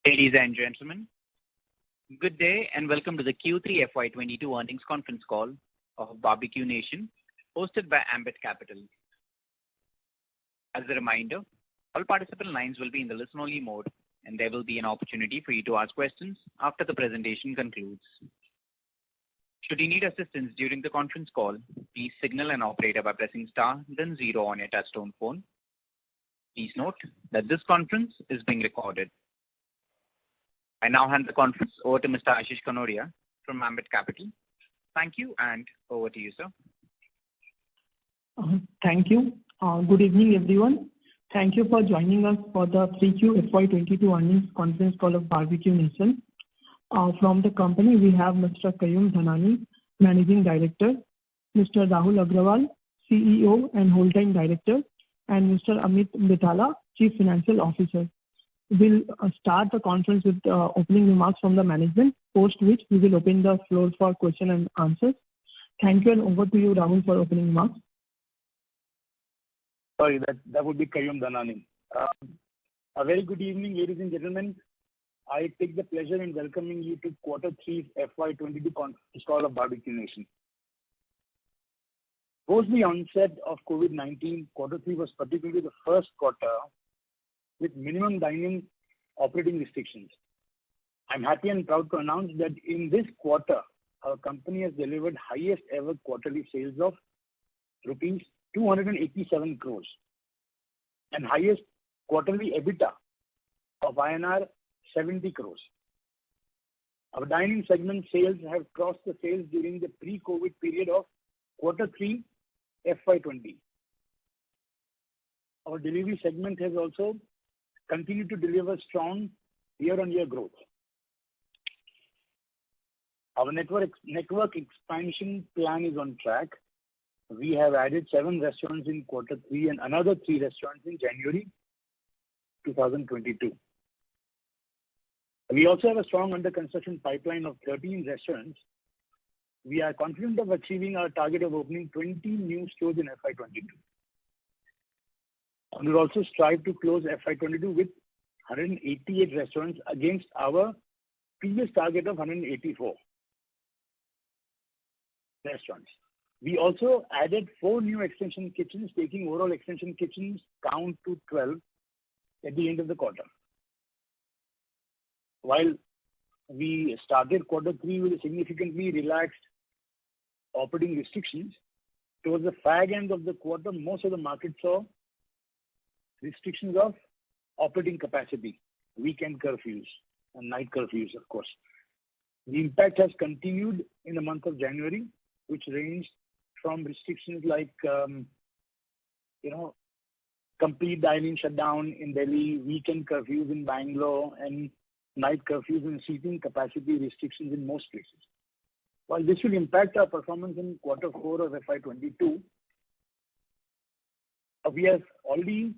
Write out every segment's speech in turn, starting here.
Ladies and gentlemen, good day and welcome to the Q3 FY22 earnings conference call of Barbeque Nation, hosted by Ambit Capital. As a reminder, all participant lines will be in the listen-only mode, and there will be an opportunity for you to ask questions after the presentation concludes. Should you need assistance during the conference call, please signal an operator by pressing star then 0 on your touchtone phone. Please note that this conference is being recorded. I now hand the conference over to Mr. Ashish Kanodia from Ambit Capital. Thank you, and over to you, sir. Thank you. Good evening, everyone. Thank you for joining us for the 3Q FY22 earnings conference call of Barbeque Nation. From the company, we have Mr. Qayyum Dhanani, Managing Director, Mr. Rahul Agrawal, CEO and Whole-Time Director, and Mr. Amit Betala, Chief Financial Officer. We'll start the conference with opening remarks from the management, post which we will open the floor for question and answers. Thank you, and over to you, Rahul, for opening remarks. Sorry, that would be Qayyum Dhanani. A very good evening, ladies and gentlemen. I take the pleasure in welcoming you to Q3 FY22 conference call of Barbeque Nation. Post the onset of COVID-19, Q3 was particularly the first quarter with minimum dining operating restrictions. I'm happy and proud to announce that in this quarter, our company has delivered highest ever quarterly sales of rupees 287 crores and highest quarterly EBITDA of INR 70 crores. Our dining segment sales have crossed the sales during the pre-COVID period of Q3 FY20. Our delivery segment has also continued to deliver strong year-on-year growth. Our network expansion plan is on track. We have added 7 restaurants in Q3 and another 3 restaurants in January 2022. We also have a strong under construction pipeline of 13 restaurants. We are confident of achieving our target of opening 20 new stores in FY22. We will also strive to close FY22 with 188 restaurants against our previous target of 184 restaurants. We also added 4 new extension kitchens, taking overall extension kitchens count to 12 at the end of the quarter. While we started Q3 with a significantly relaxed operating restrictions, towards the fag end of the quarter, most of the markets saw restrictions of operating capacity, weekend curfews and night curfews, of course. The impact has continued in the month of January, which ranged from restrictions like, complete dining shutdown in Delhi, weekend curfews in Bangalore, and night curfews and seating capacity restrictions in most places. While this will impact our performance in Q4 of FY22, we have already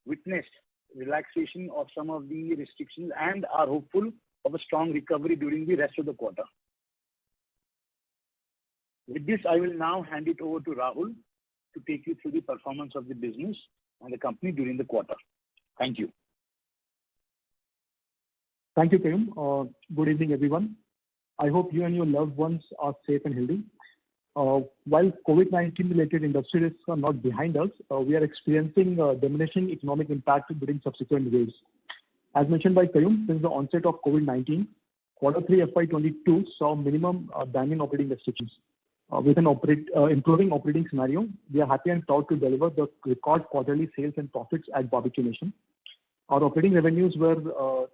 witnessed relaxation of some of the restrictions and are hopeful of a strong recovery during the rest of the quarter. With this, I will now hand it over to Rahul to take you through the performance of the business and the company during the quarter. Thank you. Thank you, Qayyum. Good evening, everyone. I hope you and your loved ones are safe and healthy. While COVID-19 related industry risks are not behind us, we are experiencing diminishing economic impact during subsequent waves. As mentioned by Qayyum, since the onset of COVID-19, Q3 FY22 saw minimum dining operating restrictions. With an improving operating scenario, we are happy and proud to deliver the record quarterly sales and profits at Barbeque Nation. Our operating revenues were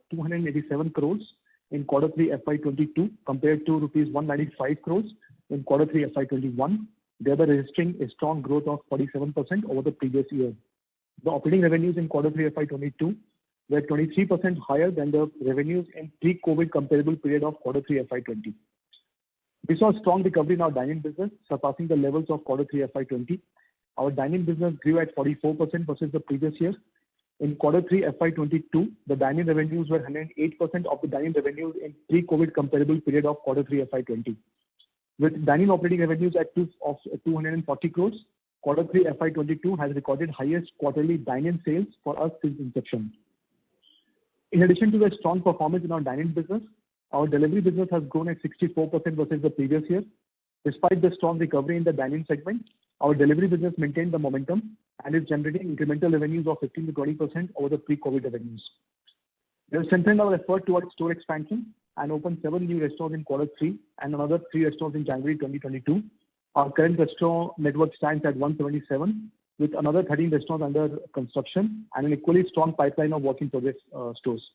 287 crores in Q3 FY22 compared to rupees 195 crores in Q3 FY21, thereby registering a strong growth of 47% over the previous year. The operating revenues in Q3 FY22 were 23% higher than the revenues in pre-COVID comparable period of Q3 FY20. We saw strong recovery in our dining business, surpassing the levels of Q3 FY20. Our dining business grew at 44% versus the previous year. In Q3 FY22, the dining revenues were 108% of the dining revenues in pre-COVID comparable period of Q3 FY20. With dining operating revenues at 240 crores, 22 has recorded highest quarterly dine-in sales for us since inception. In addition to the strong performance in our dine-in business, our delivery business has grown at 64% versus the previous year. Despite the strong recovery in the dine-in segment, our delivery business maintained the momentum and is generating incremental revenues of 15 to 20% over the pre-COVID revenues. We have strengthened our effort towards store expansion and opened 7 new restaurants in Q3 and another 3 restaurants in January 2022. Our current restaurant network stands at 177, with another 13 restaurants under construction and an equally strong pipeline of work in progress stores.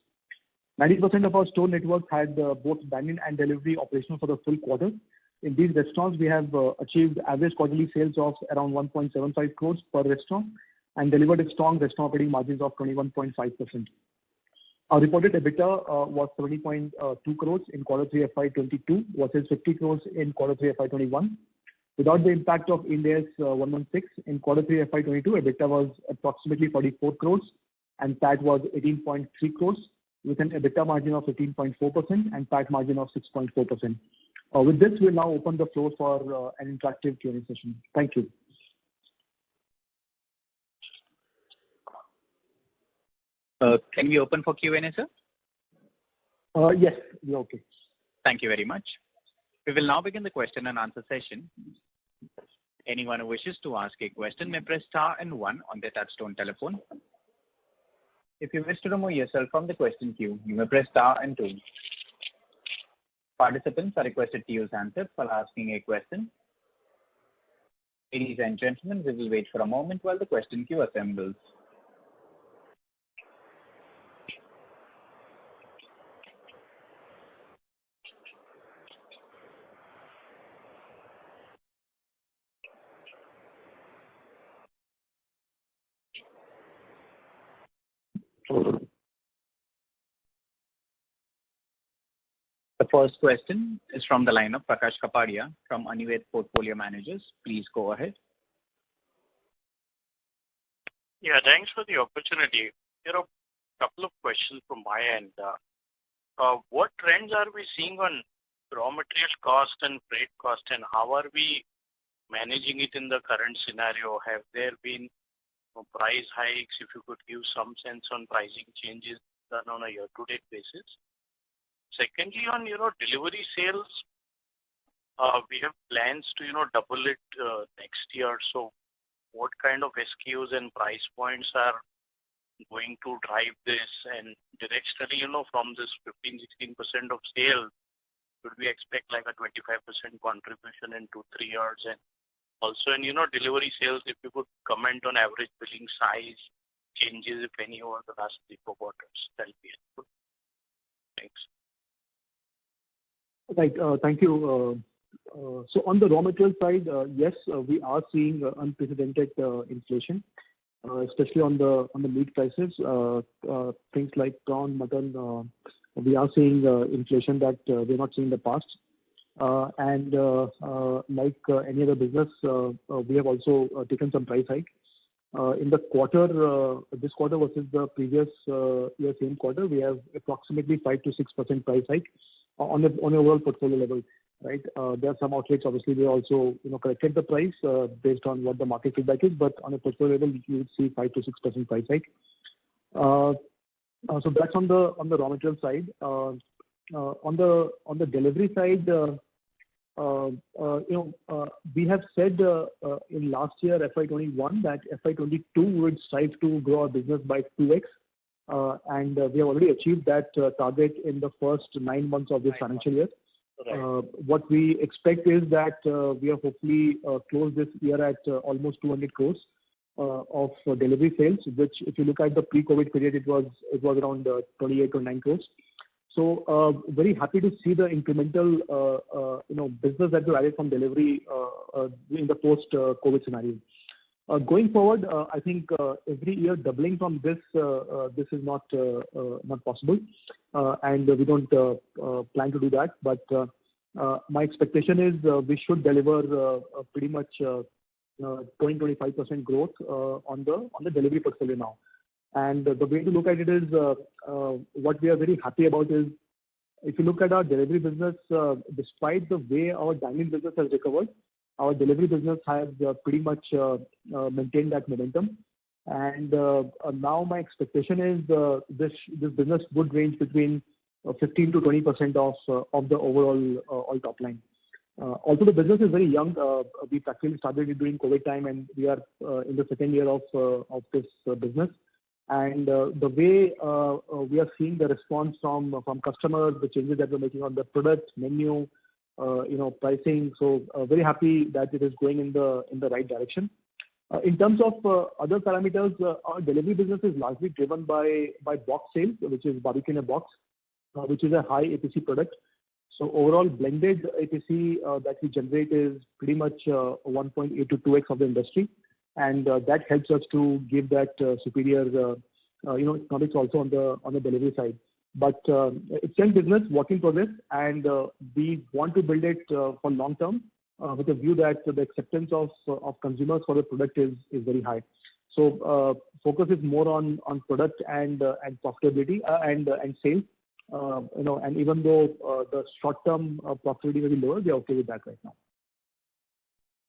90% of our store network had both dine-in and delivery operational for the full quarter. In these restaurants, we have achieved average quarterly sales of around 1.75 crores per restaurant and delivered a strong restaurant operating margins of 21.5%. Our reported EBITDA was 70.2 crores in Q3 FY22 versus 50 crores in Q3 FY21. Without the impact of Ind AS 116, in Q3 FY22, EBITDA was approximately 44 crores and PAT was 18.3 crores with an EBITDA margin of 15.4% and PAT margin of 6.4%. With this, we'll now open the floor for an interactive Q&A session. Thank you. Can we open for Q&A, sir? Yes, we're okay. Thank you very much. We will now begin the question and answer session. Anyone who wishes to ask a question may press star and 1 on their touchtone telephone. If you wish to remove yourself from the question queue, you may press star and 2. Participants are requested to use handsets while asking a question. Ladies and gentlemen, we will wait for a moment while the question queue assembles. The first question is from the line of Prakash Kapadia from Anived Portfolio Managers. Please go ahead. Yeah, thanks for the opportunity. There are a couple of questions from my end. What trends are we seeing on raw material cost and freight cost, and how are we managing it in the current scenario? Have there been price hikes? If you could give some sense on pricing changes done on a year-to-date basis. Secondly, on delivery sales, we have plans to double it next year. So, what kind of SKUs and price points are going to drive this? And directionally, from this 15-16% of sales, should we expect like a 25% contribution in 2-3 years? And also in delivery sales, if you could comment on average billing size changes, if any, over the last 3-4 quarters, that'll be helpful. Thanks. Right. Thank you. So on the raw material side, yes, we are seeing unprecedented inflation, especially on the meat prices. Things like prawn, mutton, we are seeing inflation that we're not seeing in the past. And like any other business, we have also taken some price hike. In the quarter, this quarter versus the previous year same quarter, we have approximately 5 to 6% price hike on the overall portfolio level, right? There are some outlets, obviously, we also corrected the price based on what the market feedback is, but on a portfolio level, you would see 5 to 6% price hike. So that's on the raw material side. On the delivery side, we have said in last year FY21 that FY22 would strive to grow our business by 2x. And we have already achieved that target in the first 9 months of this financial year. Right. What we expect is that we have hopefully closed this year at almost 200 crores of delivery sales, which if you look at the pre-COVID period, it was around 28 or 9 crores. So very happy to see the incremental business that we added from delivery in the post-COVID scenario. Going forward, I think every year doubling from this is not possible, and we don't plan to do that. But my expectation is we should deliver pretty much 20-25% growth on the delivery portfolio now. And the way to look at it is what we are very happy about is if you look at our delivery business, despite the way our dine-in business has recovered, our delivery business has pretty much maintained that momentum. And now my expectation is this business would range between 15 to 20% of the overall all top line. Also, the business is very young. We practically started it during COVID time, and we are in the second year of this business. And the way we are seeing the response from customers, the changes that we're making on the product menu, pricing. So very happy that it is going in the right direction. In terms of other parameters, our delivery business is largely driven by box sales, which is Barbeque in a box, which is a high APC product. So overall blended APC that we generate is pretty much 1.8 to 2x of the industry, and that helps us to give that superior economics also on the delivery side. But it's still business, work in progress, and we want to build it for long term with a view that the acceptance of consumers for the product is very high. So focus is more on product and profitability and sales. And even though the short-term profitability may be lower, we are okay with that right now.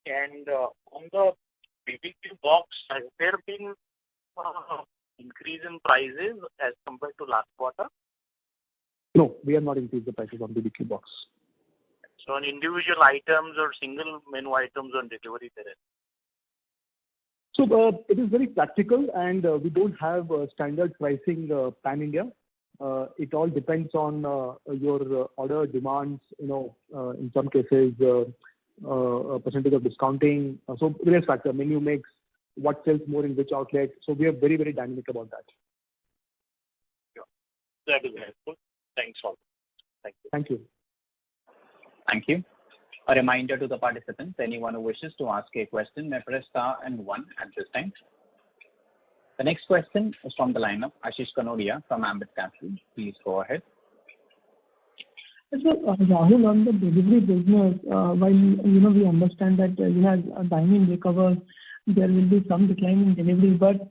And on the BBQ box, has there been increase in prices as compared to last quarter? No, we have not increased the prices on BBQ box. So on individual items or single menu items on delivery there is? So it is very practical, and we don't have standard pricing pan-India. It all depends on your order demands, in some cases, percentage of discounting. So various factors, menu mix, what sells more in which outlet. So we are very, very dynamic about that. Yeah. That is helpful. Thanks all. Thank you. Thank you. Thank you. A reminder to the participants, anyone who wishes to ask a question may press star and 1 at this time. The next question is from the line of Ashish Kanodia from Ambit Capital. Please go ahead. So, Rahul, on the delivery business, while we understand that as dining recovers, there will be some decline in delivery. But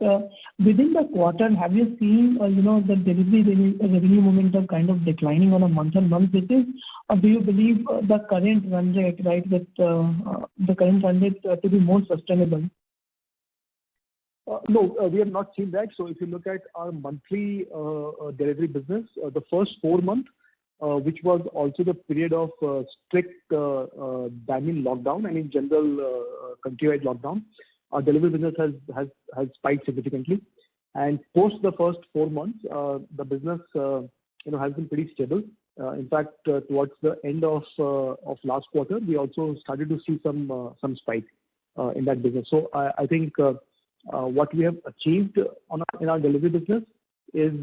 within the quarter, have you seen the delivery revenue momentum kind of declining on a month-on-month basis, or do you believe the current run rate, right, with the current run rate to be more sustainable? No, we have not seen that. So if you look at our monthly delivery business, the first 4 months, which was also the period of strict dining lockdown and in general countrywide lockdown, our delivery business has spiked significantly. And post the first 4 months, the business has been pretty stable. In fact, towards the end of last quarter, we also started to see some spike in that business. So I think what we have achieved in our delivery business is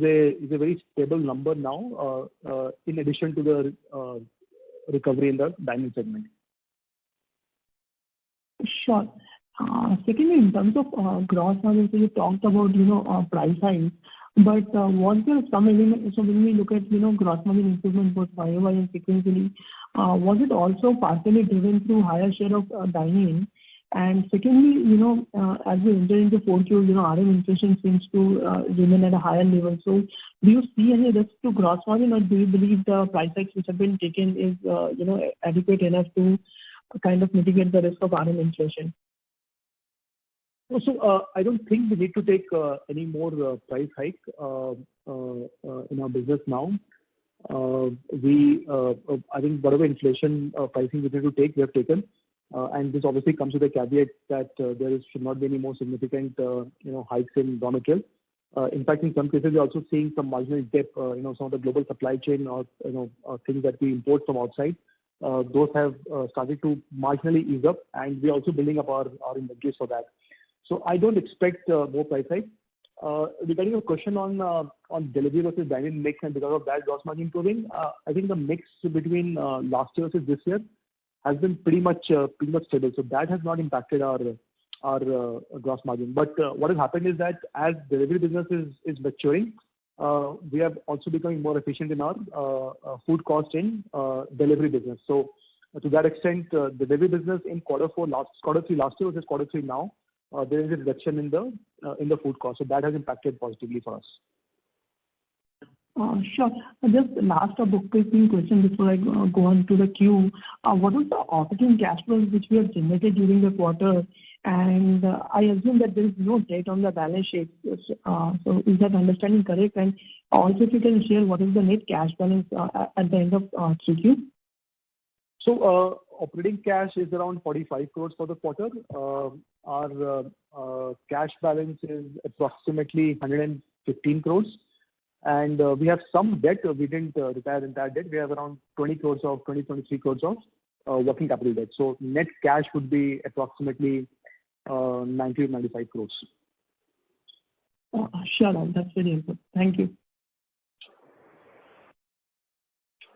a very stable number now, in addition to the recovery in the dining segment. Sure. Secondly, in terms of gross margin, so you talked about price hikes, but was there some element? So when we look at gross margin improvement both YOY and sequentially, was it also partially driven through higher share of dining? And secondly, as we enter into 4Q, RM inflation seems to remain at a higher level. So do you see any risk to gross margin, or do you believe the price hikes which have been taken is adequate enough to kind of mitigate the risk of RM inflation? So I don't think we need to take any more price hike in our business now. I think whatever inflation pricing we need to take, we have taken. And this obviously comes with a caveat that there should not be any more significant hikes in raw material. In fact, in some cases, we're also seeing some marginal dip. Some of the global supply chain or things that we import from outside, those have started to marginally ease up, and we're also building up our inventories for that. So I don't expect more price hike. Regarding your question on delivery versus dining mix, and because of that gross margin improving, I think the mix between last year versus this year has been pretty much stable. So that has not impacted our gross margin. But what has happened is that as delivery business is maturing, we have also becoming more efficient in our food cost in delivery business. So to that extent, the delivery business in quarter 3 last year versus quarter 3 now, there is a reduction in the food cost. So that has impacted positively for us. Sure. Just last bookkeeping question before I go on to the queue. What was the operating cash flows which we have generated during the quarter? And I assume that there is no debt on the balance sheet. So is that understanding correct? And also, if you can share what is the net cash balance at the end of 3Q? So operating cash is around 45 crores for the quarter. Our cash balance is approximately 115 crores. And we have some debt. We didn't retire entire debt. We have around 23 crores of working capital debt. So net cash would be approximately 90 to 95 crores. Sure, that's very important. Thank you.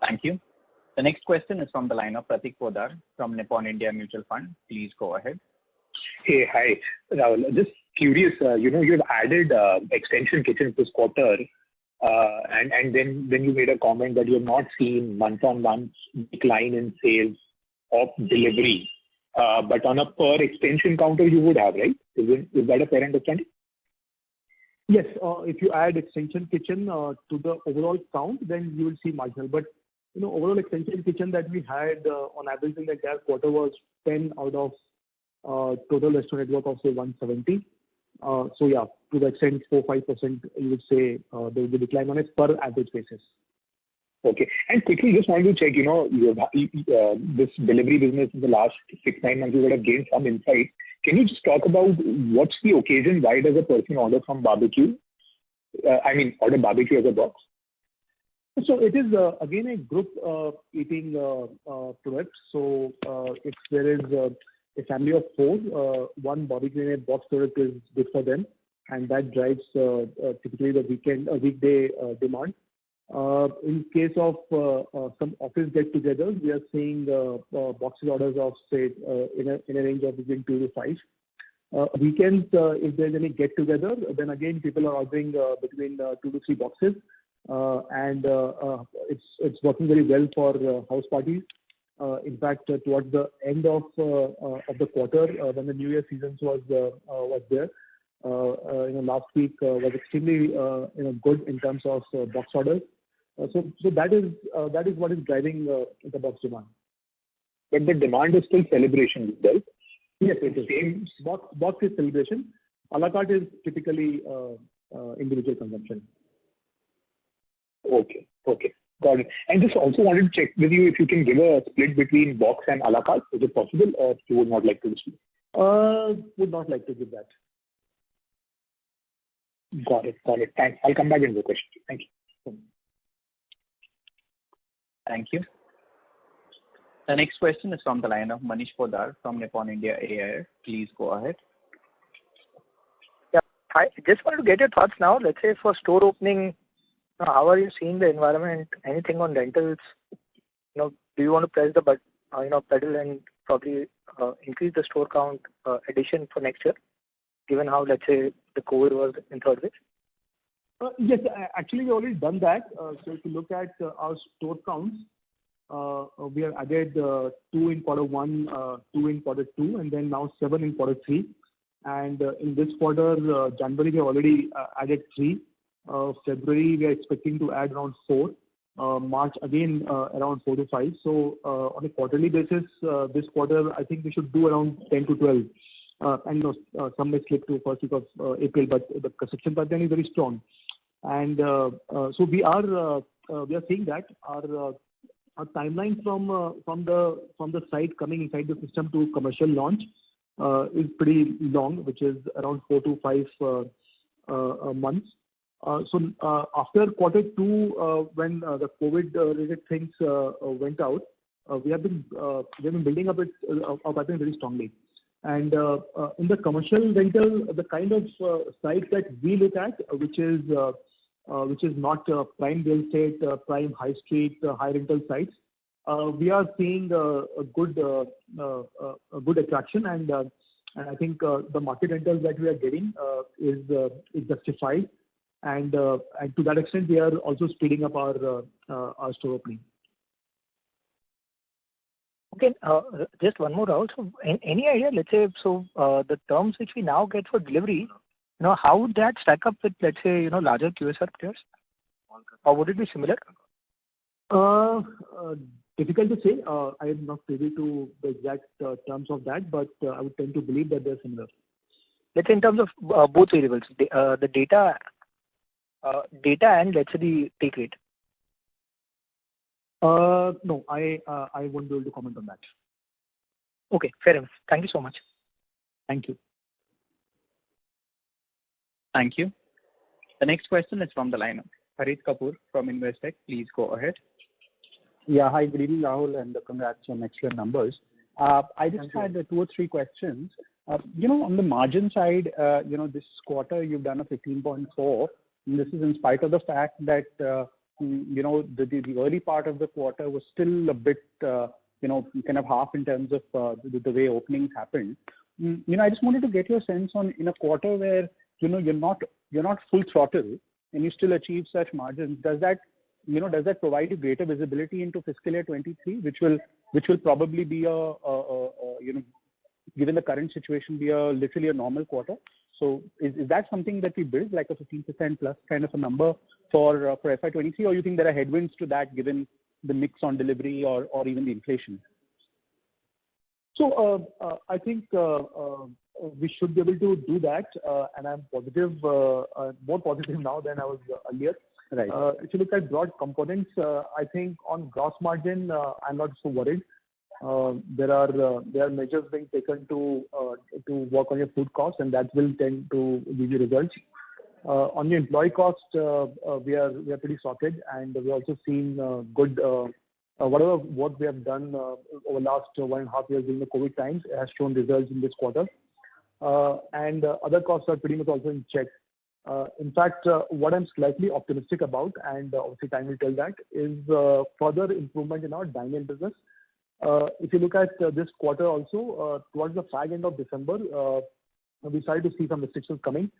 Thank you. The next question is from the line of Pratik Podar from Nippon India Mutual Fund. Please go ahead. Hey, hi, Rahul. Just curious, you've added extension kitchens this quarter, and then you made a comment that you have not seen month-on-month decline in sales of delivery. But on a per extension counter, you would have, right? Is that a fair understanding? Yes. If you add extension kitchen to the overall count, then you will see marginal. But overall extension kitchen that we had on average in the entire quarter was 10 out of total restaurant network of say 170. So yeah, to the extent 4-5%, you would say there will be decline on a per average basis. Okay. And quickly, just wanted to check, you have this delivery business in the last 6-9 months, you would have gained some insight. Can you just talk about what's the occasion? Why does a person order from Barbeque? Order Barbeque as a box? So it is again a group eating product. So if there is a family of 4, one Barbeque in a box product is good for them, and that drives typically the weekday demand. In case of some office get-togethers, we are seeing boxes orders of say in a range of between 2 to 5. Weekends, if there's any get-together, then again people are ordering between 2 to 3 boxes, and it's working very well for house parties. In fact, towards the end of the quarter, when the New Year season was there, last week was extremely good in terms of box orders. So that is what is driving the box demand. But the demand is still celebration, right? Yes, it is. Same. Box is celebration. A la carte is typically individual consumption. Okay. Got it. And just also wanted to check with you if you can give a split between box and a la carte. Is it possible, or you would not like to display? Would not like to give that. Got it. Thanks. I'll come back in the question. Thank you. Thank you. The next question is from the line of Manish Podar from Nippon India AIF. Please go ahead. Yeah. I just wanted to get your thoughts now. Let's say for store opening, how are you seeing the environment? Anything on rentals? Do you want to press the pedal and probably increase the store count addition for next year, given how, let's say, the COVID was in third wave? Yes, actually we already done that. So if you look at our store counts, we have added 2 in quarter 1, 2 in quarter 2, and then now 7 in quarter 3. And in this quarter, January we have already added 3. February we are expecting to add around 4. March again around 4 to 5. So on a quarterly basis, this quarter I think we should do around 10 to 12. And some may slip to first week of April, but the construction pipeline is very strong. And so we are seeing that our timeline from the site coming inside the system to commercial launch is pretty long, which is around 4 to 5 months. So after quarter 2, when the COVID related things went out, we have been building up our pipeline very strongly. And in the commercial rental, the kind of sites that we look at, which is not prime real estate, prime high street, high rental sites, we are seeing a good attraction, and I think the market rentals that we are getting is justified, and to that extent we are also speeding up our store opening. Okay, just one more, Rahul. So any idea, let's say, the terms which we now get for delivery, how would that stack up with, let's say, larger QSR players? Or would it be similar? Difficult to say. I am not privy to the exact terms of that, but I would tend to believe that they're similar. Let's say in terms of both variables, the data and let's say the take rate. No, I won't be able to comment on that. Okay, fair enough. Thank you so much. Thank you. Thank you. The next question is from the line of Harit Kapoor from Investec. Please go ahead. Yeah, hi, good evening, Rahul, and congrats on excellent numbers. I just had 2 or 3 questions. On the margin side, this quarter you've done a 15.4, and this is in spite of the fact that, the early part of the quarter was still a bit, kind of half in terms of the way openings happened. I just wanted to get your sense on in a quarter where, you're not full throttle and you still achieve such margins. Does that provide you greater visibility into fiscal year 23, which will probably be given the current situation, be literally a normal quarter? So is that something that we build, like a 15% plus kind of a number for FY23, or you think there are headwinds to that given the mix on delivery or even the inflation? So I think we should be able to do that, and I'm positive, more positive now than I was earlier. Right. If you look at broad components, I think on gross margin, I'm not so worried. There are measures being taken to work on your food costs, and that will tend to give you results. On the employee cost, we are pretty sorted, and we also seen good whatever work we have done over last 1.5 years during the COVID times has shown results in this quarter. And other costs are pretty much also in check. In fact, what I'm slightly optimistic about, and obviously time will tell that, is further improvement in our dine-in business. If you look at this quarter also, towards the fag end of December, we started to see some restrictions coming,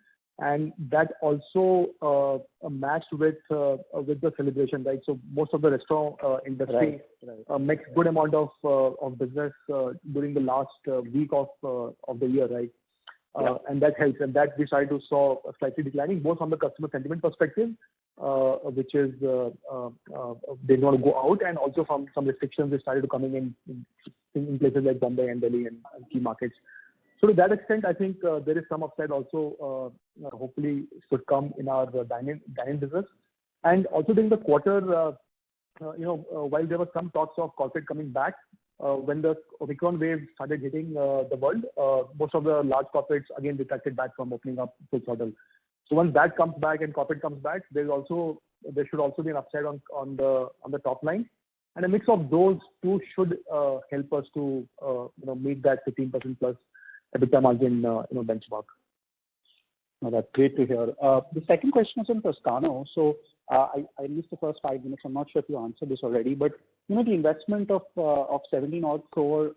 and that also matched with the celebration, right? So most of the restaurant industry makes good amount of business during the last week of the year, right? And that helps, and that we started to saw slightly declining, both from the customer sentiment perspective, which is they want to go out, and also from some restrictions they started coming in places like Bombay and Delhi and key markets. So to that extent, I think there is some upside also, hopefully should come in our dine-in business. And also during the quarter, while there were some talks of corporate coming back, when the Omicron wave started hitting the world, most of the large corporates again retracted back from opening up full throttle. So once that comes back and corporate comes back, there should also be an upside on the top line, and a mix of those two should help us to meet that 15% plus EBITDA margin benchmark. No, that's great to hear. The second question is on Toscano. So I missed the first 5 minutes. I'm not sure if you answered this already, but the investment of 17 odd crore,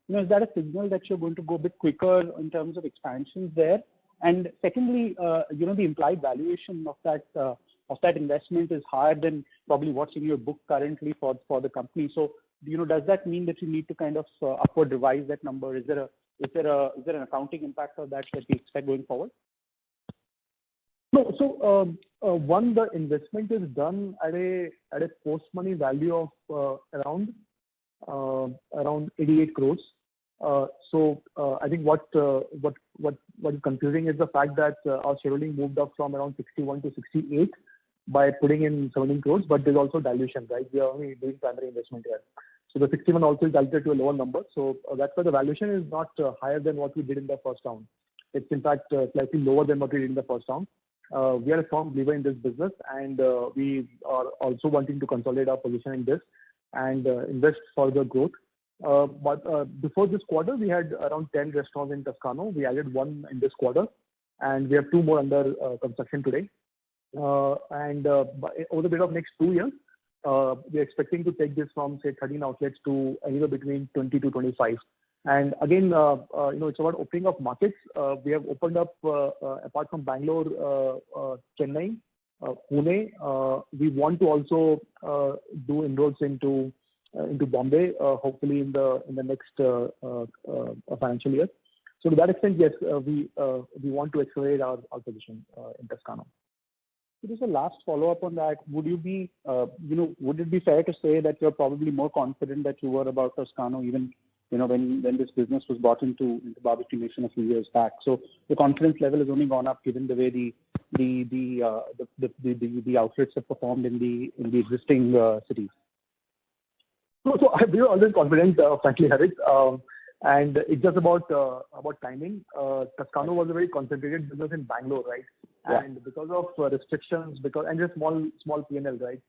is that a signal that you're going to go a bit quicker in terms of expansions there? And secondly, the implied valuation of that investment is higher than probably what's in your book currently for the company. So does that mean that you need to kind of upward revise that number? Is there an accounting impact of that we expect going forward? No, so one, the investment is done at a post money value of around 88 crores. So I think what is confusing is the fact that our shareholding moved up from around 61 to 68 by putting in 17 crores, but there's also dilution, right? We are only doing primary investment here. So the 61 also is diluted to a lower number. So that's why the valuation is not higher than what we did in the first round. It's in fact slightly lower than what we did in the first round. We are a strong believer in this business, and we are also wanting to consolidate our position in this and invest for the growth. But before this quarter, we had around 10 restaurants in Toscano. We added 1 in this quarter, and we have 2 more under construction today. And over the period of next 2 years, we are expecting to take this from say 13 outlets to anywhere between 20 to 25. And again, it's about opening up markets. We have opened up, apart from Bangalore, Chennai, Pune. We want to also do inroads into Bombay, hopefully in the next financial year. So to that extent, yes, we want to accelerate our position in Toscano. Just a last follow-up on that. Would it be fair to say that you're probably more confident that you were about Toscano even, when this business was brought into Barbeque Nation a few years back? So the confidence level has only gone up given the way the outlets have performed in the existing cities. So we were always confident, frankly, Harit. And it's just about timing. Toscano was a very concentrated business in Bangalore, right? Yeah. And because of restrictions, and just small P&L, right,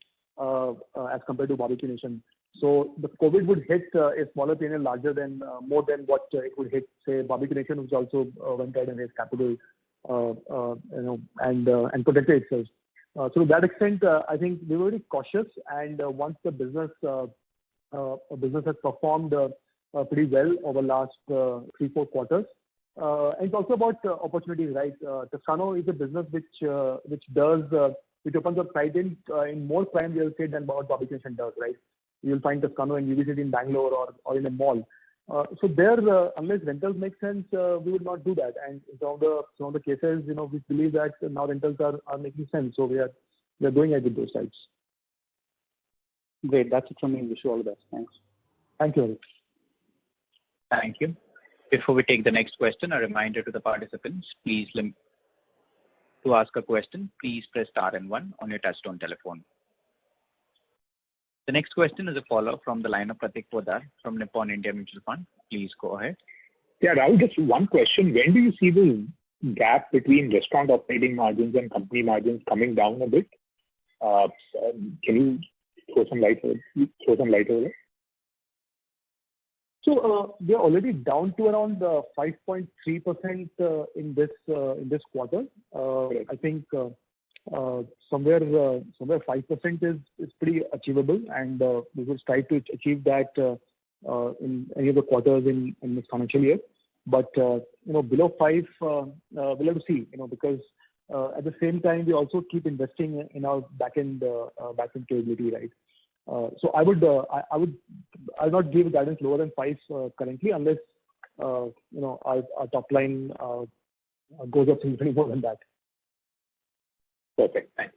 as compared to Barbeque Nation. So the COVID would hit a smaller P&L more than what it would hit, say, Barbeque Nation, which also went ahead and raised capital, and protected itself. So to that extent, I think we were very cautious. And once the business has performed pretty well over the last 3-4 quarters. And it's also about opportunities, right? Toscano is a business which opens up pride in more prime real estate than what Barbeque Nation does, right? You'll find Toscano in UV City in Bangalore or in a mall. So there, unless rentals make sense, we would not do that. And in some of the cases, we believe that now rentals are making sense. So we are going ahead with those sites. Great. That's it from me. Wish you all the best. Thanks. Thank you, Harit. Thank you. Before we take the next question, a reminder to the participants, to ask a question, please press star and 1 on your touchtone telephone. The next question is a follow-up from the line of Pratik Poddar from Nippon India Mutual Fund. Please go ahead. Yeah, Rahul, just one question. When do you see the gap between restaurant operating margins and company margins coming down a bit? Can you throw some light over it? So we are already down to around 5.3% in this quarter. I think somewhere 5% is pretty achievable, and we will try to achieve that in any of the quarters in this financial year. But below 5, we'll have to see. Because at the same time we also keep investing in our back-end capability, right? So I'll not give guidance lower than 5 currently, unless our top line goes up significantly more than that. Perfect. Thanks.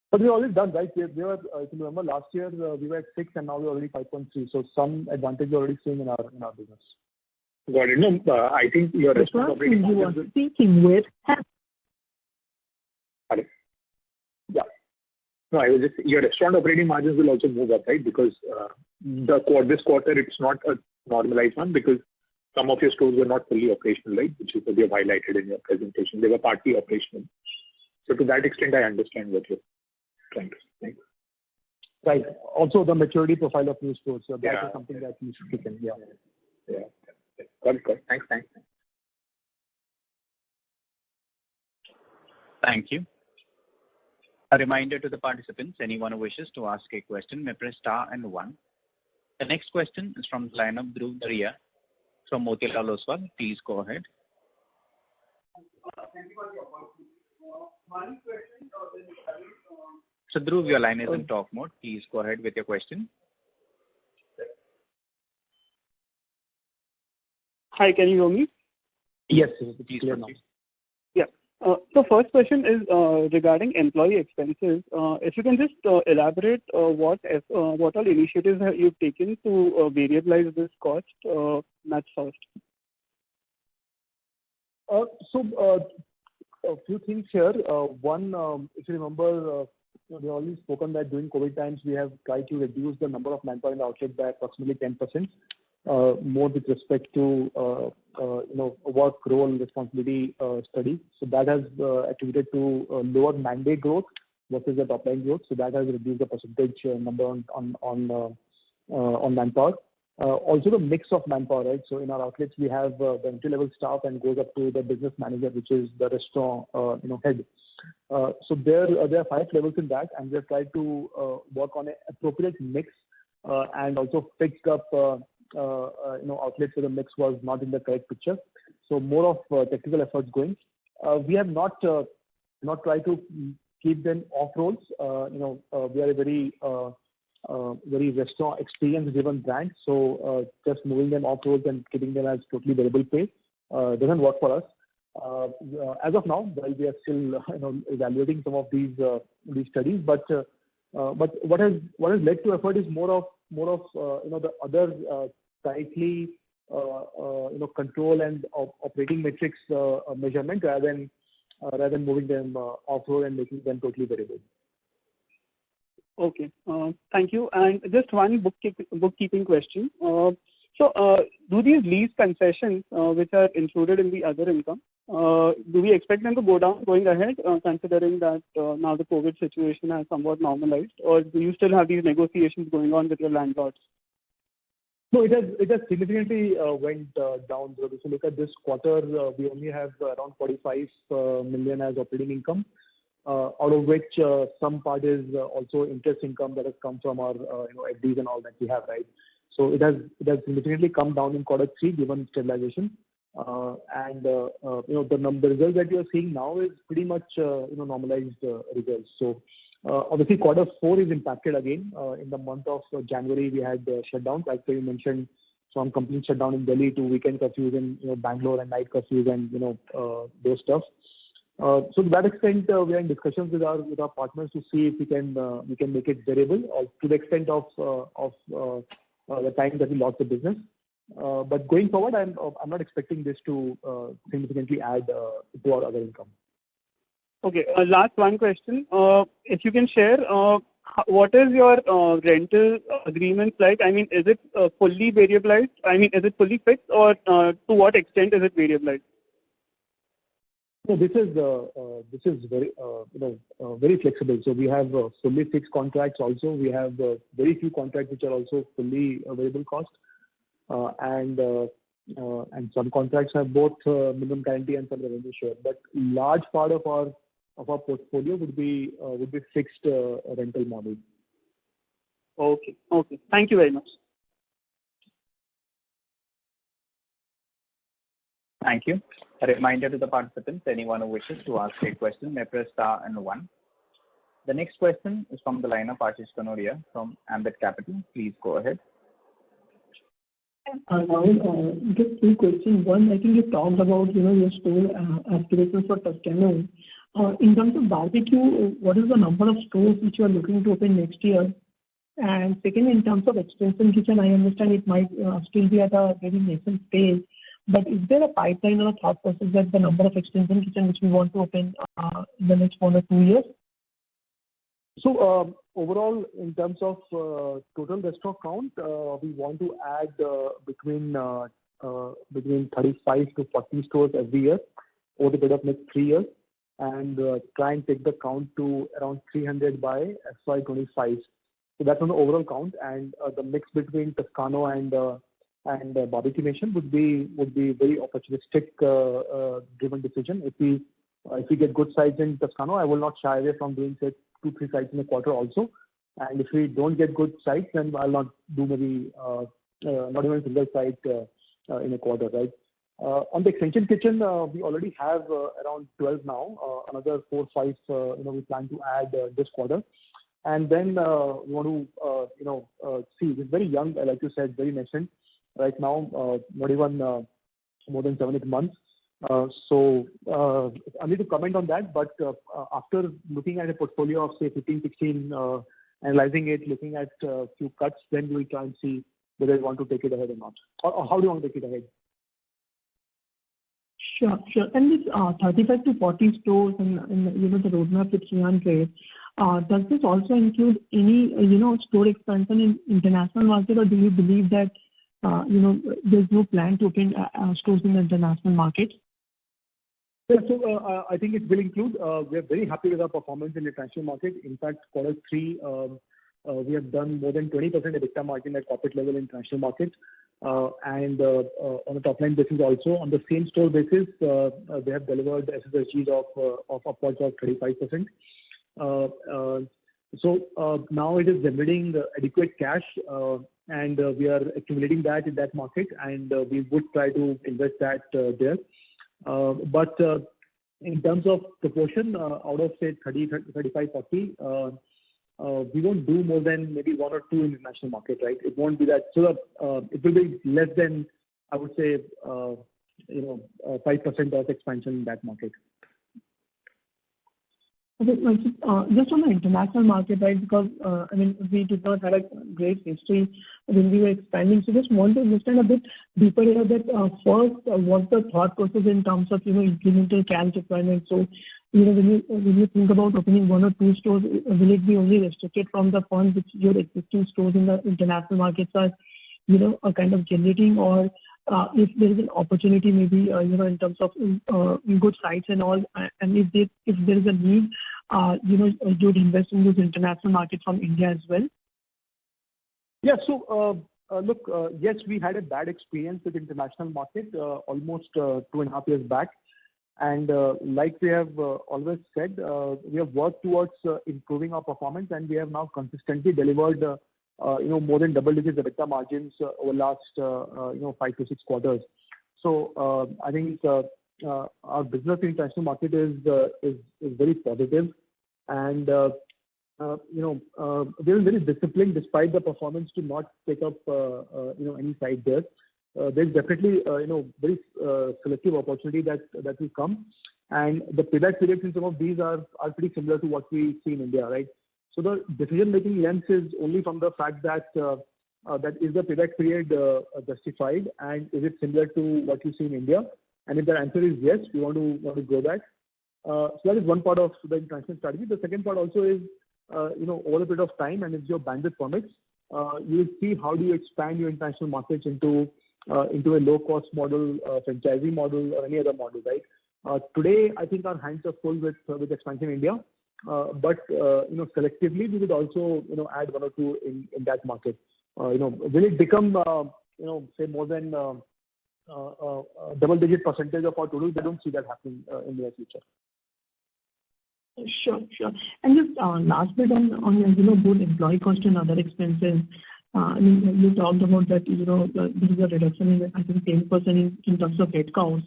But we've always done, right? We were, if you remember, last year we were at 6 and now we're already 5.3. So some advantage we're already seeing in our business. Got it. No, I think your restaurant operating margins. You are speaking with. Hello. Yeah. No, your restaurant operating margins will also move up, right? Because this quarter it's not a normalized one because some of your stores were not fully operational, right? Which is what you have highlighted in your presentation. They were partly operational. So to that extent, I understand what you're trying to say. Right. Also, the maturity profile of new stores. So that is something that you should keep in. Yeah. Yeah. Got it. Thanks. Thank you. A reminder to the participants, anyone who wishes to ask a question may press star and 1. The next question is from the line of Dhruv Daria from Motilal Oswal. Please go ahead. So Dhruv, your line is in talk mode. Please go ahead with your question. Hi, can you hear me? Yes, Please clear now. now. Yeah. So first question is regarding employee expenses. If you can just elaborate what all initiatives have you taken to variabilize this cost? That's first. So a few things here. One, if you remember, we already spoken that during COVID times we have tried to reduce the number of manpower in the outlet by approximately 10%. More with respect to work role responsibility study. So that has attributed to lower mandate growth versus the top line growth. So that has reduced the percentage number on manpower. Also the mix of manpower, right? So in our outlets we have the entry level staff and goes up to the business manager, which is the restaurant head. So there are 5 levels in that, and we have tried to work on an appropriate mix and also fixed up outlets where the mix was not in the correct picture. So more of technical efforts going. We have not tried to keep them off roles. We are a very restaurant experience driven brand. So just moving them off roles and keeping them as totally variable pay doesn't work for us. As of now, while we are still evaluating some of these studies, but what has led to effort is more of the other tightly control and operating metrics measurement rather than moving them off-road and making them totally variable. Okay. Thank you. And just one bookkeeping question. Do these lease concessions, which are included in the other income, do we expect them to go down going ahead, considering that now the COVID situation has somewhat normalized, or do you still have these negotiations going on with your landlords? No, it has significantly went down. So if you look at this quarter, we only have around 45 million as operating income, out of which some part is also interest income that has come from our FDs and all that we have, right? So it has significantly come down in quarter 3 given stabilization, and the results that you are seeing now is pretty much normalized results. So obviously quarter 4 is impacted again. In the month of January we had shutdowns, like you mentioned, from complete shutdown in Delhi to weekend curfews in Bangalore and night curfews and those stuff. So to that extent, we are in discussions with our partners to see if we can make it variable or to the extent of the time that we lost the business. But going forward, I'm not expecting this to significantly add to our other income. Okay. Last one question. If you can share, what is your rental agreements like? I mean, is it fully variabilized? I mean, is it fully fixed, or to what extent is it variabilized? No, this is very very flexible. So we have fully fixed contracts also. We have very few contracts which are also fully variable cost, and some contracts have both minimum guarantee and some revenue share. But large part of our portfolio would be fixed rental model. Okay. Thank you very much. Thank you. A reminder to the participants, anyone who wishes to ask a question may press star and 1. The next question is from the line of Ashish Kanodia from Ambit Capital. Please go ahead. Rahul, just 2 questions. One, I think you talked about your store aspirations for Toscano. In terms of Barbeque, what is the number of stores which you are looking to open next year? And second, in terms of extension kitchen, I understand it might still be at a very nascent stage. But is there a pipeline or a thought process that the number of extension kitchen which we want to open in the next 1 or 2 years? So overall, in terms of total restaurant count, we want to add between 35 to 40 stores every year over the period of next 3 years, and try and take the count to around 300 by FY25. So that's on the overall count, and the mix between Toscano and Barbeque Nation would be very opportunistic driven decision. If we get good sites in Toscano, I will not shy away from doing say 2-3 sites in a quarter also. And if we don't get good sites, then I'll not do maybe not even a single site in a quarter, right? On the extension kitchen, we already have around 12 now. Another 4 5 we plan to add this quarter. And then we want to see, it's very young, like you said, very nascent right now, not even more than 7-8 months. So I need to comment on that, but after looking at a portfolio of say 15-16, analyzing it, looking at a few cuts, then we will try and see whether we want to take it ahead or not. Or how do you want to take it ahead? Sure. And this 35 to 40 stores and the roadmap with 300, does this also include any store expansion in international market, or do you believe that there's no plan to open stores in the international market? Yeah, so I think it will include. We are very happy with our performance in the international market. In fact, quarter 3, we have done more than 20% EBITDA margin at corporate level in international market. And on a top line basis also, on the same store basis, they have delivered SSSGs of upwards of 35%. So now it is generating adequate cash, and we are accumulating that in that market, and we would try to invest that there. But in terms of proportion, out of say 30, 35, 40, we won't do more than maybe 1 or 2 in the international market, right? It won't be that. So it will be less than, I would say, 5% of expansion in that market. Okay, just on the international market, right? Because we did not have a great history when we were expanding. So just want to understand a bit deeper here that first, what's the thought process in terms of incremental cash deployment? So when you think about opening 1 or 2 stores, will it be only restricted from the funds which your existing stores in the international markets are a kind of generating, or if there is an opportunity maybe in terms of good sites and all, and if there is a need, you'd invest in those international markets from India as well? Yeah. So look, yes, we had a bad experience with international market almost 2.5 years back, and like we have always said, we have worked towards improving our performance, and we have now consistently delivered more than double-digit EBITDA margins over last 5 to 6 quarters. So I think our business in international market is very positive, and we're very disciplined despite the performance to not take up any side there. There's definitely very selective opportunity that will come, and the payback periods in some of these are pretty similar to what we see in India, right? So the decision-making lens is only from the fact that is the payback period justified, and is it similar to what you see in India? And if the answer is yes, we want to grow that. So that is one part of the international strategy. The second part also is, over a bit of time, and if your bandwidth permits, you will see how do you expand your international markets into a low-cost model, franchising model, or any other model, right? Today, I think our hands are full with expansion in India. But selectively we would also add 1 or 2 in that market. Will it become say more than double-digit percentage of our total? I don't see that happening in the near future. Sure. And just last bit on both employee cost and other expenses. You talked about that there is a reduction in, I think, 10% in terms of headcount.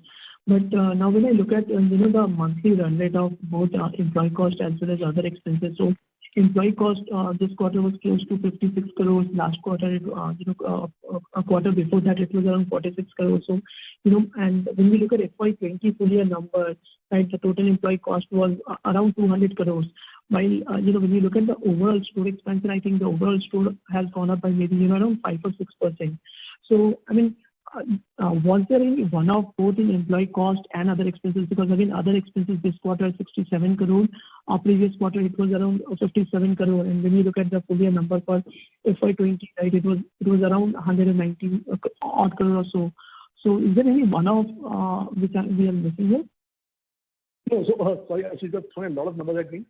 But now when I look at the monthly run rate of both employee cost as well as other expenses, so employee cost this quarter was close to 56 crores. Last quarter, a quarter before that, it was around 46 crores. So and when we look at FY20 full year numbers, right, the total employee cost was around 200 crores. While when you look at the overall store expansion, I think the overall store has gone up by maybe around 5 or 6%. So was there any one-off both in employee cost and other expenses? Because again, other expenses this quarter 67 crore. Our previous quarter it was around 57 crore. And when you look at the full year number for FY20, right, it was around 119 odd crore or so. So is there any one-off which we are missing here? No, so sorry, I should have thrown a lot of numbers at me.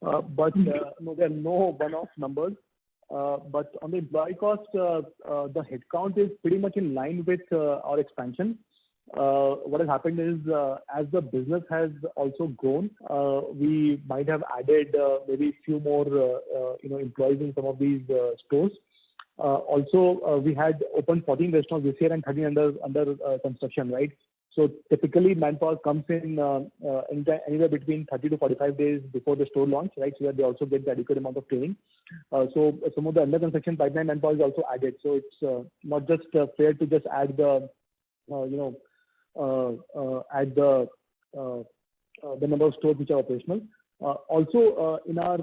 But no, there are no one-off numbers. But on the employee cost, the headcount is pretty much in line with our expansion. What has happened is, as the business has also grown, we might have added maybe a few more employees in some of these stores. Also, we had opened 14 restaurants this year and 13 under construction, right? So typically manpower comes in anywhere between 30 to 45 days before the store launch, right? So that they also get the adequate amount of training. So some of the under construction pipeline manpower is also added. So it's not just fair to just add the number of stores which are operational. Also, in our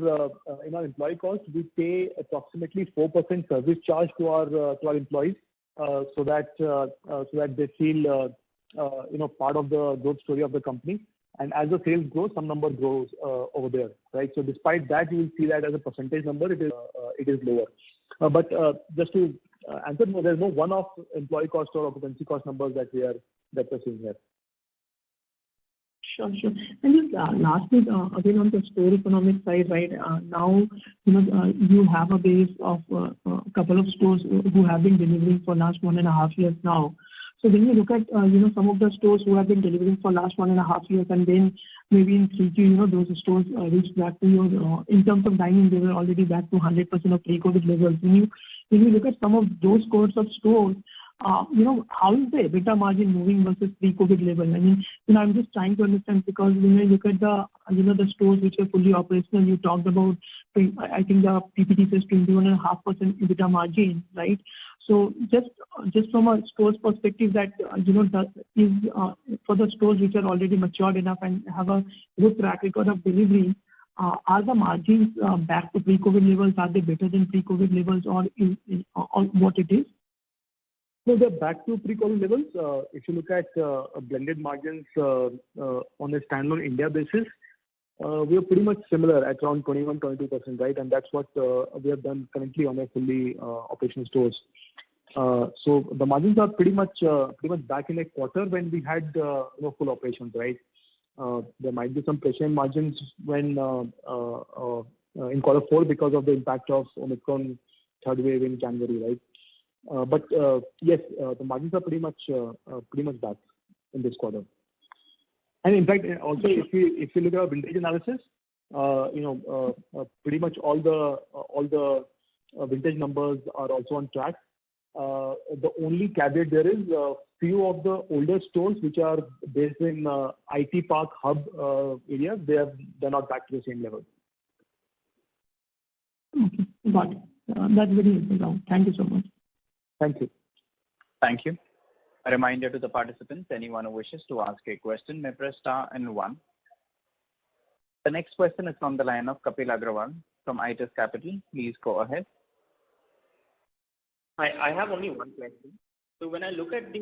employee cost, we pay approximately 4% service charge to our employees, so that they feel part of the growth story of the company. And as the sales grow, some number grows over there, right? So despite that, you will see that as a percentage number, it is lower. But just to answer, no, there's no one-off employee cost or occupancy cost numbers that we're seeing here. Sure. And just lastly, again on the store economic side, right? Now you have a base of a couple of stores who have been delivering for last 1.5 years now. So when you look at some of the stores who have been delivering for last 1.5 years, and then maybe in 3Q, those stores reached back to in terms of dining, they were already back to 100% of pre-COVID levels. When you look at some of those cohorts of stores, how is the EBITDA margin moving versus pre-COVID level? I mean, I'm just trying to understand because when I look at the stores which are fully operational, you talked about, I think the PPT says 21.5% EBITDA margin, right? So just from a store's perspective, that is for the stores which are already matured enough and have a good track record of delivery, are the margins back to pre-COVID levels? Are they better than pre-COVID levels, or what it is? So they're back to pre-COVID levels. If you look at blended margins on a standalone India basis, we are pretty much similar at around 21-22%, right? And that's what we have done currently on a fully operational stores. So the margins are pretty much back in a quarter when we had full operations, right? There might be some pressure in margins when in quarter 4 because of the impact of Omicron third wave in January, right? But yes, the margins are pretty much back in this quarter. And in fact, also if you look at our vintage analysis, pretty much all the vintage numbers are also on track. The only caveat there is few of the older stores which are based in IT Park hub areas, they're not back to the same level. Okay, got it. That's very helpful. Thank you so much. Thank you. Thank you. A reminder to the participants, anyone who wishes to ask a question may press star and 1. The next question is from the line of Kapil Agrawal from ITIS Capital. Please go ahead. Hi, I have only one question. So when I look at the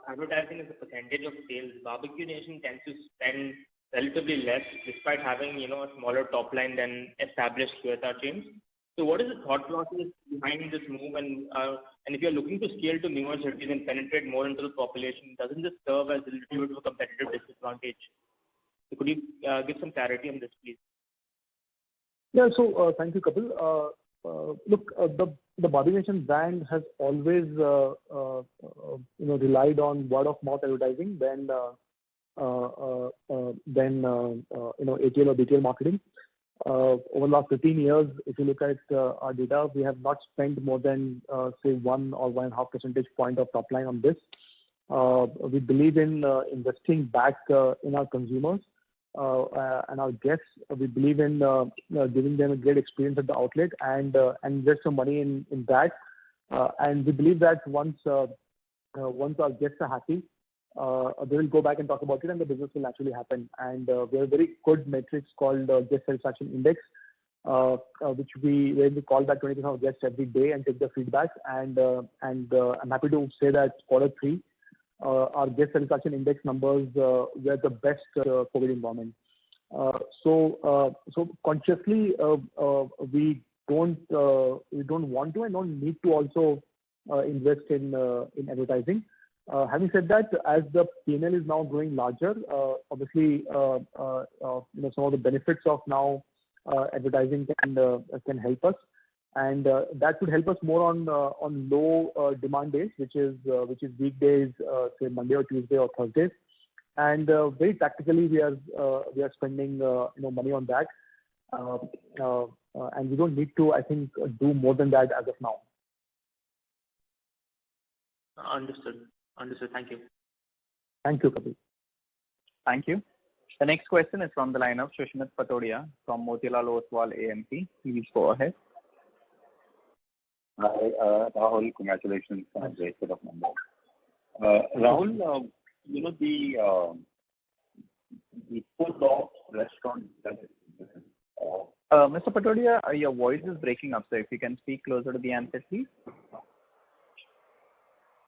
advertising as a percentage of sales, Barbeque Nation tends to spend relatively less despite having a smaller top line than established QSR chains. So what is the thought process behind this move? And if you're looking to scale to newer cities and penetrate more into the population, doesn't this serve as a little bit of a competitive disadvantage? So could you give some clarity on this, please? Yeah, so thank you, Kapil. Look, the Barbeque Nation brand has always relied on word of mouth advertising than ATL or BTL marketing. Over the last 15 years, if you look at our data, we have not spent more than say 1 or 1.5 percentage point of top line on this. We believe in investing back in our consumers and our guests. We believe in giving them a great experience at the outlet and invest some money in that. And we believe that once our guests are happy, they will go back and talk about it, and the business will actually happen. And we have a very good metrics called guest satisfaction index, where we call back 20% of guests every day and take the feedback. And I'm happy to say that quarter 3, our guest satisfaction index numbers were the best COVID environment. So consciously we don't want to and don't need to also invest in advertising. Having said that, as the P&L is now growing larger, obviously some of the benefits of now advertising can help us, and that would help us more on low demand days, which is weekdays, say Monday or Tuesday or Thursdays, and very tactically we are spending money on that, and we don't need to, I think, do more than that as of now. Understood. Thank you. Thank you, Kapil. Thank you. The next question is from the line of Susmit Patodia from Motilal Oswal AMC. Please go ahead. Hi, Rahul. Congratulations on a great set of numbers. Rahul, the full restaurant. Mr. Patodia, your voice is breaking up, so if you can speak closer to the answer, please.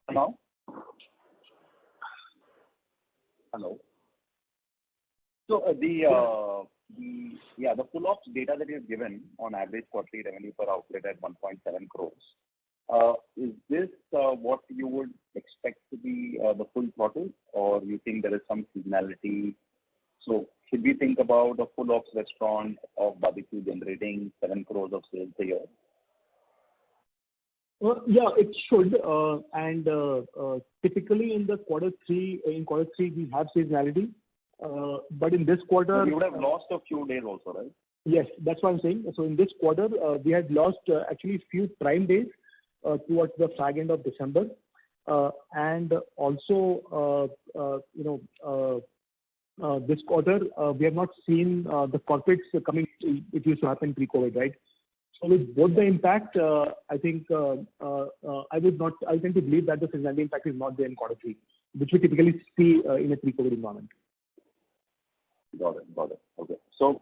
Hello? Hello. So the full ops data that you've given on average quarterly revenue per outlet at 1.7 crores. Is this what you would expect to be the full throttle, or you think there is some seasonality? So should we think about a full ops restaurant of Barbeque generating 7 crores of sales a year? Yeah, it should. And typically in quarter 3 we have seasonality. But in this quarter, you would have lost a few days also, right? Yes, that's what I'm saying. So in this quarter, we had lost actually few prime days towards the fag end of December. And also, this quarter, we have not seen the corporates coming. It used to happen pre-COVID, right? So with both the impact, I think I tend to believe that the seasonality impact is not there in quarter three, which we typically see in a pre-COVID environment. Got it. Okay. So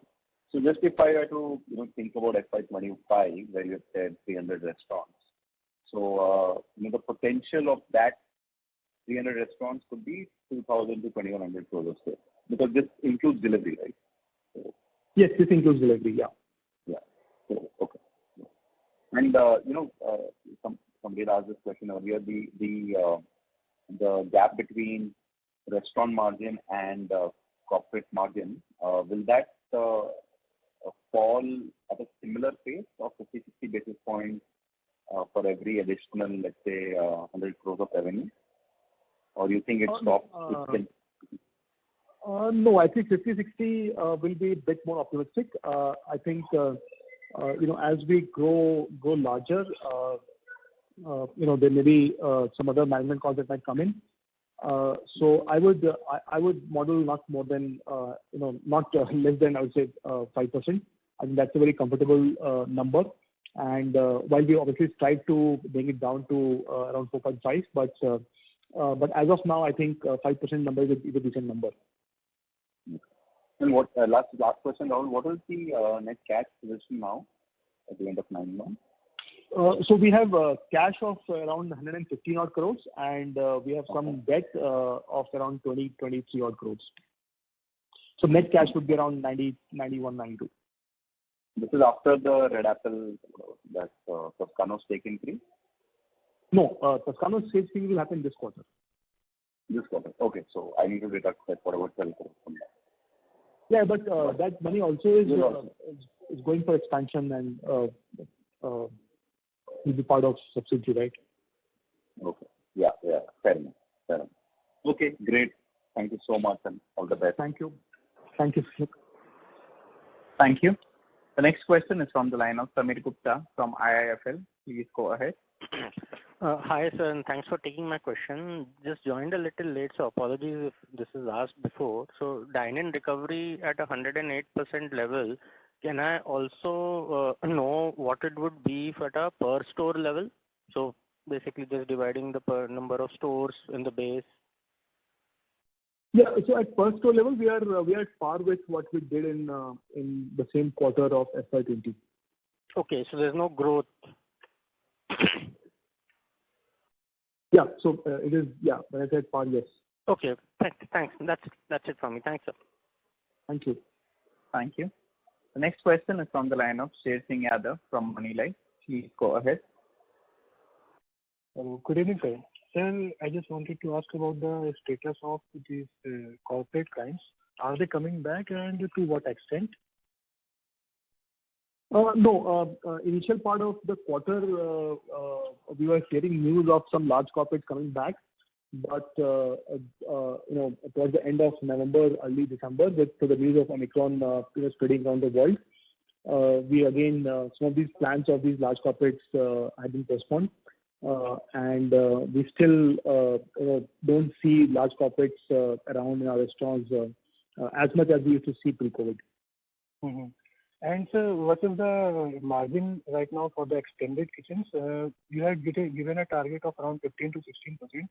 just if I were to think about FY25, where you have said 300 restaurants. So the potential of that 300 restaurants could be 2,000 to 2,100 crores of sales, because this includes delivery, right? So, yes, this includes delivery. Yeah. So, okay. And somebody asked this question earlier. The gap between restaurant margin and corporate margin, will that fall at a similar pace of 50-60 basis points for every additional, let's say, 100 crores of revenue? Or you think it stops? No, I think 50-60 will be a bit more optimistic. I think as we grow larger, there may be some other management costs that might come in. So I would model not more than not less than, I would say, 5%. I think that's a very comfortable number. And while we obviously strive to bring it down to around 4.5, but as of now, I think 5% number is a decent number. And what last question, Rahul, what is the net cash position now at the end of 9 months? So we have cash of around 115 odd crores, and we have some debt of around 23 odd crores. So net cash would be around 91, 92. This is after the Red Apple, that Toscano stake increase? No, Toscano stake increase will happen this quarter. This quarter. Okay, so I need to deduct that for about 12 crores from that. Yeah, but that money also is going for expansion and will be part of subsidy, right? Okay. Yeah. Fair enough. Okay, great. Thank you so much and all the best. Thank you. Thank you. Thank you. The next question is from the line of Samir Gupta from IIFL. Please go ahead. Hi, sir, and thanks for taking my question. Just joined a little late, so apologies if this is asked before. So dine-in recovery at 108% level, can I also know what it would be at a per store level? So basically just dividing the per number of stores in the base. Yeah, so at per store level, we are at par with what we did in the same quarter of FY20. Okay, so there's no growth. Yeah, so it is, when I said par, yes. Okay, thanks. That's it from me. Thanks, sir. Thank you. Thank you. The next question is from the line of Sher Singh Yadav from Moneylife. Please go ahead. Good evening, sir. Sir, I just wanted to ask about the status of these corporate clients. Are they coming back, and to what extent? No, initial part of the quarter, we were hearing news of some large corporates coming back, but towards the end of November, early December, with the news of Omicron spreading around the world, we again some of these plans of these large corporates have been postponed, and we still don't see large corporates around in our restaurants as much as we used to see pre-COVID. Mm-hmm. And sir, what is the margin right now for the extended kitchens? You had given a target of around 15 to 16%.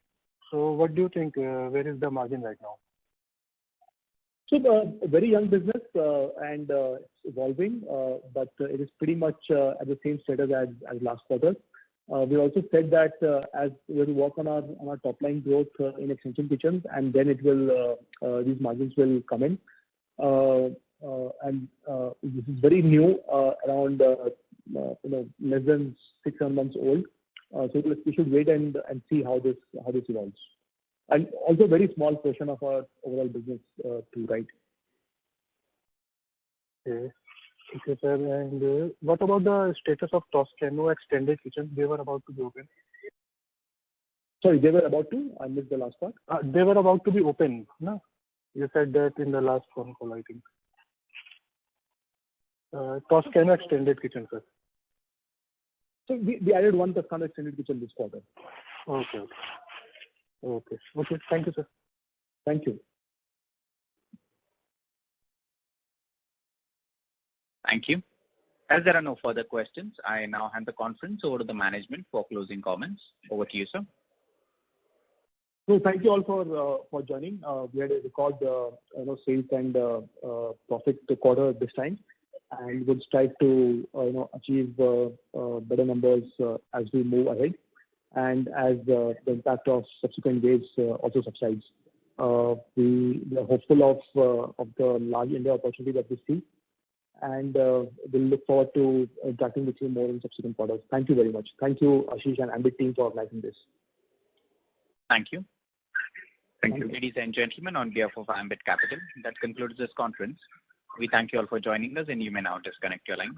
So what do you think? Where is the margin right now? So a very young business and it's evolving, but it is pretty much at the same status as last quarter. We also said that as we will work on our top line growth in extension kitchens, and then it will these margins will come in. And this is very new, around less than 6 months old. So we should wait and see how this evolves. And also very small portion of our overall business too, right? Okay, sir. And what about the status of Toscano extended kitchens? They were about to be open. Sorry, they were about to? I missed the last part. They were about to be open, no? You said that in the last phone call, I think. Toscano extended kitchen, sir. So we added one Toscano extended kitchen this quarter. Okay. Okay. Okay. Thank you, sir. Thank you. Thank you. As there are no further questions, I now hand the conference over to the management for closing comments. Over to you, sir. So thank you all for joining. We had a record, sales and profit quarter this time, and would strive to achieve better numbers as we move ahead, and as the impact of subsequent waves also subsides. We are hopeful of the large India opportunity that we see, and we'll look forward to interacting with you more in subsequent quarters. Thank you very much. Thank you, Ashish and Ambit team, for organizing this. Thank you. Thank you. Ladies and gentlemen, on behalf of Ambit Capital, that concludes this conference. We thank you all for joining us, and you may now disconnect your lines.